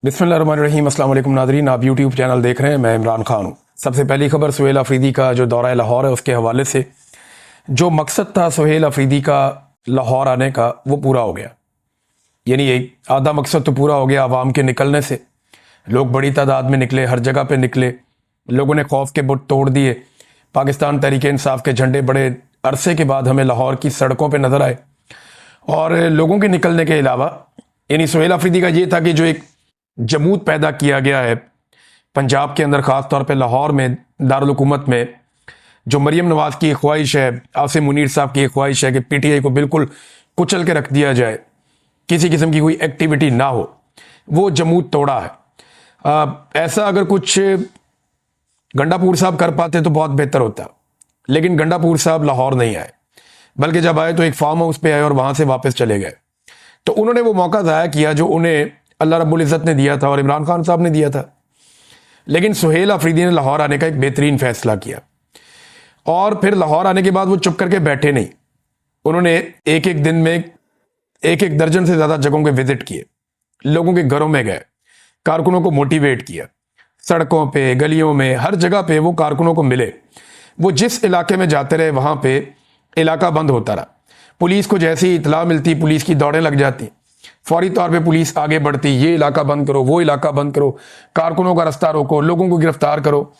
बिस्मिल्लाहिर्रहमानिर्रहीम। अस्सलाम वालेकुम नाज़रीन, आप यूट्यूब चैनल देख रहे हैं। मैं इमरान खान हूँ। सबसे पहली खबर सुहेल अफरीदी का जो दौरा लाहौर है उसके हवाले से। जो मकसद था सुहेल अफरीदी का लाहौर आने का वो पूरा हो गया। यानी एक आधा मकसद तो पूरा हो गया आवाम के निकलने से। लोग बड़ी तादाद में निकले, हर जगह पे निकले, लोगों ने खौफ के बुत तोड़ दिए। पाकिस्तान तहरीक इंसाफ के झंडे बड़े अरसे के बाद हमें लाहौर की सड़कों पर नजर आए। और लोगों के निकलने के अलावा यानी सुहेल अफरीदी का ये था कि जो एक जमूत पैदा किया गया है पंजाब के अंदर, ख़ास तौर पे लाहौर में दारुल हुकूमत में, जो मरीम नवाज की एक ख्वाहिश है, आसिम मुनीर साहब की एक ख्वाहिश है कि पीटीआई को बिल्कुल कुचल के रख दिया जाए, किसी किस्म की कोई एक्टिविटी ना हो, वो जमूत तोड़ा है। ऐसा अगर कुछ गंडापुर साहब कर पाते तो बहुत बेहतर होता, लेकिन गंडापुर साहब लाहौर नहीं आए, बल्कि जब आए तो एक फार्म हाउस पे आए और वहां से वापस चले गए। तो उन्होंने वो मौका ज़ाया किया जो उन्हें अल्लाह रब्बुल इज़्ज़त ने दिया था और इमरान खान साहब ने दिया था। लेकिन सुहेल अफरीदी ने लाहौर आने का एक बेहतरीन फैसला किया और फिर लाहौर आने के बाद वो चुप करके बैठे नहीं। उन्होंने एक एक दिन में एक दर्जन से ज़्यादा जगहों के विजिट किए, लोगों के घरों में गए, कारकुनों को मोटिवेट किया, सड़कों पे, गलियों में, हर जगह पे वो कारकुनों को मिले। वो जिस इलाके में जाते रहे वहां पे इलाका बंद होता रहा। पुलिस को जैसी ही इतला मिलती, पुलिस की दौड़ें लग जाती, फौरी तौर पे पुलिस आगे बढ़ती, ये इलाका बंद करो, वो इलाका बंद करो, कारकुनों का रास्ता रोको, लोगों को गिरफ्तार करो।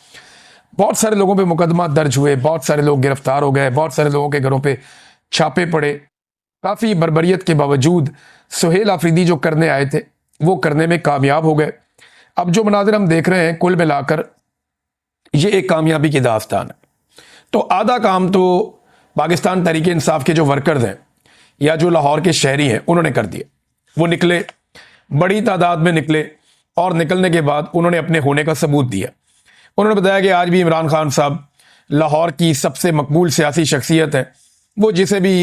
बहुत सारे लोगों पे मुकदमा दर्ज हुए, बहुत सारे लोग गिरफ्तार हो गए, बहुत सारे लोगों के घरों पे छापे पड़े। काफ़ी बर्बरियत के बावजूद सुहेल अफरीदी जो करने आए थे वो करने में कामयाब हो गए। अब जो मनाजिर हम देख रहे हैं कुल मिलाकर ये एक कामयाबी की दास्तान है। तो आधा काम तो पाकिस्तान तहरीक इंसाफ के जो वर्कर्स हैं या जो लाहौर के शहरी हैं उन्होंने कर दिया। वो निकले, बड़ी तादाद में निकले, और निकलने के बाद उन्होंने अपने होने का सबूत दिया। उन्होंने बताया कि आज भी इमरान खान साहब लाहौर की सबसे मकबूल सियासी शख्सियत है। वो जिसे भी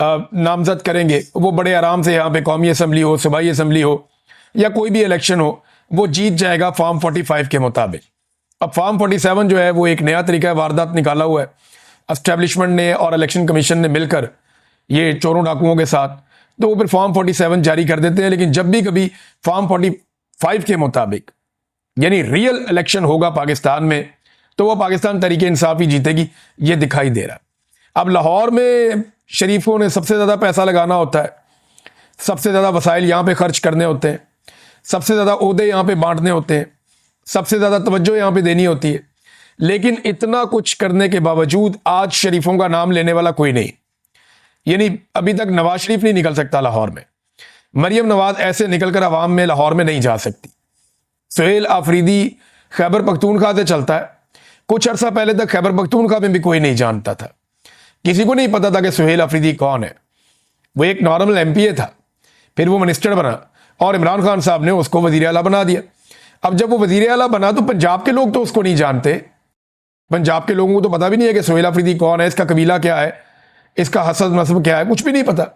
नामजद करेंगे वो बड़े आराम से यहाँ पे कौमी असम्बली हो, सूबाई असम्बली हो या कोई भी इलेक्शन हो, वो जीत जाएगा फॉर्म 45 के मुताबिक। अब फॉर्म 47 जो है वो एक नया तरीका वारदात निकाला हुआ है एस्टेब्लिशमेंट ने और इलेक्शन कमीशन ने मिलकर, ये चोरों डाकुओं के साथ। तो वो फिर फॉर्म 47 जारी कर देते हैं। लेकिन जब भी कभी फॉर्म 45 के मुताबिक यानी रियल इलेक्शन होगा पाकिस्तान में, तो वो पाकिस्तान तहरीक इंसाफ ही जीतेगी, ये दिखाई दे रहा है। अब लाहौर में शरीफों ने सबसे ज़्यादा पैसा लगाना होता है, सबसे ज़्यादा वसाइल यहाँ पे खर्च करने होते हैं, सबसे ज़्यादा ओहदे यहाँ पे बांटने होते हैं, सबसे ज़्यादा तवज्जो यहाँ पे देनी होती है। लेकिन इतना कुछ करने के बावजूद आज शरीफों का नाम लेने वाला कोई नहीं। यानी अभी तक नवाज शरीफ नहीं निकल सकता लाहौर में, मरियम नवाज ऐसे निकलकर अवाम में लाहौर में नहीं जा सकती। सुहेल अफरीदी खैबर पख्तूनख्वा से चलता है। कुछ अरसा पहले तक खैबर पख्तूनख्वा में भी कोई नहीं जानता था, किसी को नहीं पता था कि सुहेल अफरीदी कौन है। वो एक नॉर्मल एमपीए था, फिर वो मिनिस्टर बना और इमरान खान साहब ने उसको वजीर आला बना दिया। अब जब वो वजीर आला बना तो पंजाब के लोग तो उसको नहीं जानते। पंजाब के लोगों को तो पता भी नहीं है कि सुहेल अफरीदी कौन है, इसका कबीला क्या है, इसका हसब नस्ब क्या है, कुछ भी नहीं पता।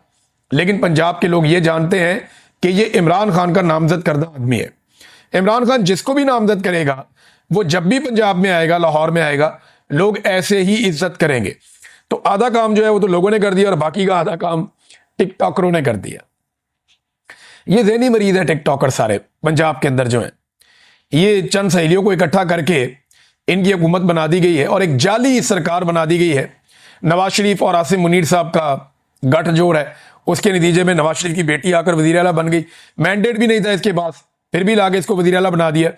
लेकिन पंजाब के लोग ये जानते हैं कि ये इमरान खान का नामजद करदा आदमी है। इमरान खान जिसको भी नामजद करेगा वो जब भी पंजाब में आएगा, लाहौर में आएगा, लोग ऐसे ही इज्जत करेंगे। तो आधा काम जो है वो तो लोगों ने कर दिया और बाकी का आधा काम टिकटॉकरों ने कर दिया। ये ज़हनी मरीज है टिकटॉकर सारे पंजाब के अंदर जो है। ये चंद सहेलियों को इकट्ठा करके इनकी हुकूमत बना दी गई है और एक जाली सरकार बना दी गई है। नवाज शरीफ और आसिम मुनीर साहब का गठजोड़ है, उसके नतीजे में नवाज शरीफ की बेटी आकर वजीर आला बन गई। मैंडेट भी नहीं था इसके पास, फिर भी लाके इसको वजीर आला बना दिया।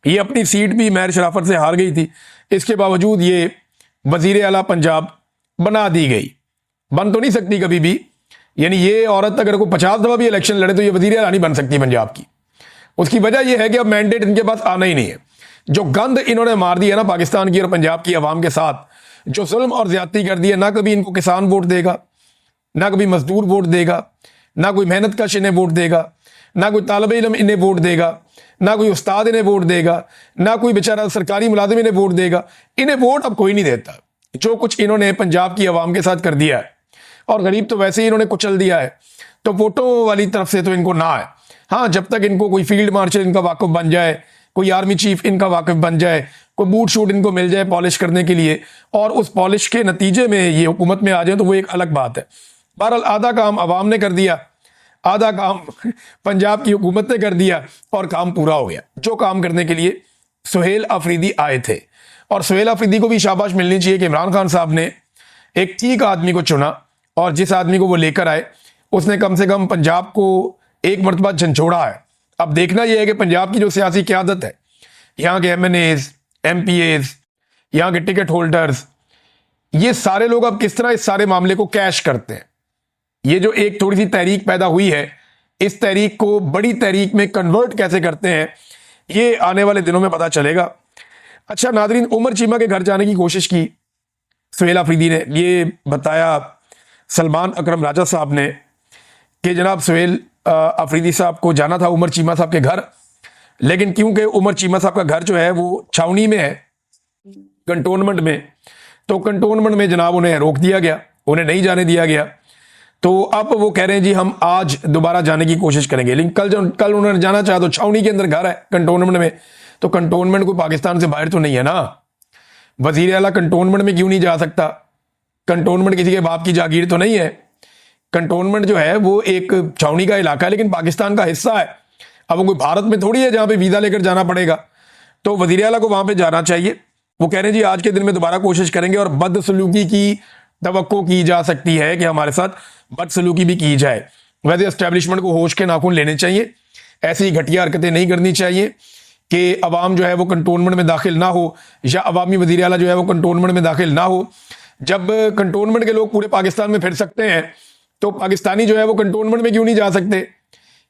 ये अपनी सीट भी महर शराफत से हार गई थी, इसके बावजूद ये वजीर आला पंजाब बना दी गई। बन तो नहीं सकती कभी भी। यानी ये औरत अगर कोई 50 दफा भी इलेक्शन लड़े तो ये वजीर आला नहीं बन सकती पंजाब की। उसकी वजह यह है कि अब मैंडेट इनके पास आना ही नहीं है। जो गंद इन्होंने मार दी है ना पाकिस्तान की और पंजाब की आवाम के साथ, जो जुल्म और ज्यादती कर दी है, ना कभी इनको किसान वोट देगा, ना कभी मजदूर वोट देगा, ना कोई मेहनत कश इन्हें वोट देगा, ना कोई तालिब इल्म इन्हें वोट देगा, ना कोई उस्ताद इन्हें वोट देगा, ना कोई बेचारा सरकारी मुलाजिम इन्हें वोट देगा। इन्हें वोट अब कोई नहीं देता। जो कुछ इन्होंने पंजाब की आवाम के साथ कर दिया है, और गरीब तो वैसे ही इन्होंने कुचल दिया है, तो वोटों वाली तरफ से तो इनको ना है। हाँ, जब तक इनको कोई फील्ड मार्शल इनका वाकिफ बन जाए, कोई आर्मी चीफ इनका वाकिफ बन जाए, कोई बूट शूट इनको मिल जाए पॉलिश करने के लिए, और उस पॉलिश के नतीजे में ये हुकूमत में आ जाए, तो वो एक अलग बात है। बहरहाल आधा काम अवाम ने कर दिया, आधा काम पंजाब की हुकूमत ने कर दिया और काम पूरा हो गया। जो काम करने के लिए सुहेल अफरीदी आए थे, और सुहेल अफरीदी को भी शाबाश मिलनी चाहिए कि इमरान खान साहब ने एक ठीक आदमी को चुना, और जिस आदमी को वो लेकर आए उसने कम से कम पंजाब को एक मरतबा झंझोड़ा है। अब देखना यह है कि पंजाब की जो सियासी क़यादत है, यहाँ के MNAs, MPAs, यहाँ के टिकट होल्डर्स, ये सारे लोग अब किस तरह इस सारे मामले को कैश करते हैं। ये जो एक थोड़ी सी तहरीक पैदा हुई है, इस तहरीक को बड़ी तहरीक में कन्वर्ट कैसे करते हैं, ये आने वाले दिनों में पता चलेगा। अच्छा नादरीन, उमर चीमा के घर जाने की कोशिश की सुहेल अफरीदी ने। ये बताया सलमान अकरम राजा साहब ने कि जनाब सुहेल अफरीदी साहब को जाना था उमर चीमा साहब के घर, लेकिन क्योंकि उमर चीमा साहब का घर जो है वो छावनी में है, कंटोनमेंट में, तो कंटोनमेंट में जनाब उन्हें रोक दिया गया, उन्हें नहीं जाने दिया गया। तो अब वो कह रहे हैं जी हम आज दोबारा जाने की कोशिश करेंगे, लेकिन कल उन्होंने जाना चाहा तो छावनी के अंदर घर है कंटोनमेंट में, तो कंटोनमेंट को पाकिस्तान से बाहर तो नहीं है ना। वजीर आला कंटोनमेंट में क्यों नहीं जा सकता? कंटोनमेंट किसी के बाप की जागीर तो नहीं है। कंटोनमेंट जो है वो एक छावनी का इलाका है, लेकिन पाकिस्तान का हिस्सा है। अब वो कोई भारत में थोड़ी है जहां पे वीजा लेकर जाना पड़ेगा, तो वजीर आला को वहां पे जाना चाहिए। वो कह रहे हैं जी आज के दिन में दोबारा कोशिश करेंगे, और बदसलूकी की तवक्को की जा सकती है कि हमारे साथ बदसलूकी भी की जाए। वैसे एस्टेब्लिशमेंट को होश के नाखून लेने चाहिए, ऐसी घटिया हरकतें नहीं करनी चाहिए कि अवाम जो है वो कंटोनमेंट में दाखिल ना हो, या अवामी वजीर आला जो है वो कंटोनमेंट में दाखिल ना हो। जब कंटोनमेंट के लोग पूरे पाकिस्तान में फिर सकते हैं, तो पाकिस्तानी जो है वो कंटोनमेंट में क्यों नहीं जा सकते?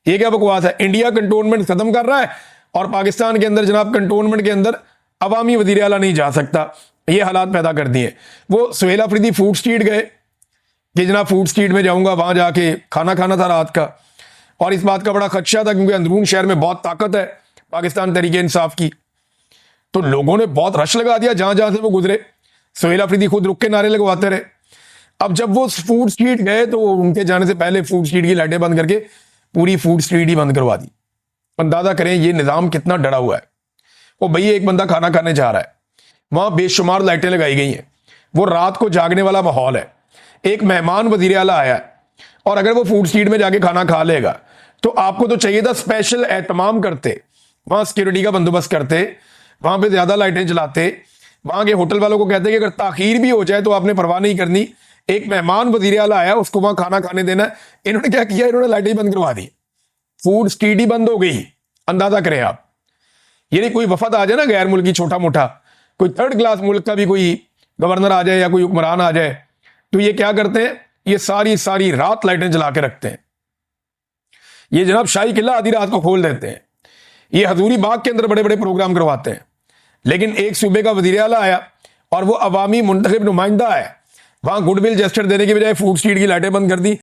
ये क्या बकवास है? इंडिया कंटोनमेंट खत्म कर रहा है और पाकिस्तान के अंदर जनाब कंटोनमेंट के अंदर अवामी वजीर आला नहीं जा सकता। ये हालात पैदा कर दिए। वो सुहेल अफरीदी फूड स्ट्रीट गए कि जनाब फूड स्ट्रीट में जाऊंगा, वहां जाके खाना खाना था रात का, और इस बात का बड़ा खदशा था क्योंकि अंदरून शहर में बहुत ताकत है पाकिस्तान तहरीक इंसाफ की। तो लोगों ने बहुत रश लगा दिया जहां जहां से वो गुजरे। सुहेल अफरीदी खुद रुक के नारे लगवाते रहे। अब जब वो फूड स्ट्रीट गए तो उनके जाने से पहले फूड स्ट्रीट की लाइटें बंद करके पूरी फूड स्ट्रीट ही बंद करवा दी। अंदाजा करें ये निजाम कितना डरा हुआ है। वो भैया एक बंदा खाना खाने जा रहा है, वहां बेशुमार लाइटें लगाई गई हैं, वो रात को जागने वाला माहौल है। एक मेहमान वजीर आला आया है, और अगर वो फूड स्ट्रीट में जाके खाना खा लेगा तो आपको तो चाहिए था स्पेशल एहतमाम करते, वहां सिक्योरिटी का बंदोबस्त करते, वहां पे ज्यादा लाइटें चलाते, वहां के होटल वालों को कहते कि अगर ताखीर भी हो जाए तो आपने परवाह नहीं करनी, एक मेहमान वजीर आला आया उसको वहां खाना खाने देना है। इन्होंने क्या किया? इन्होंने लाइटें बंद करवा दी, फूड स्ट्रीट ही बंद हो गई। अंदाजा करें आप। यानी कोई वफद आ जाए ना गैर मुल्की, छोटा मोटा कोई थर्ड क्लास मुल्क का भी कोई गवर्नर आ जाए या कोई हुक्मरान आ जाए, तो ये क्या करते हैं? ये सारी सारी रात लाइटें जला के रखते हैं। ये जनाब शाही किला आधी रात को खोल देते हैं। ये हजूरी बाग के अंदर बड़े बड़े प्रोग्राम करवाते हैं। लेकिन एक सूबे का वजीर आला आया और वो अवामी मुंतखब नुमाइंदा है, वहां गुडविल जेस्चर देने की बजाय फूड स्ट्रीट की लाइटें बंद कर दी।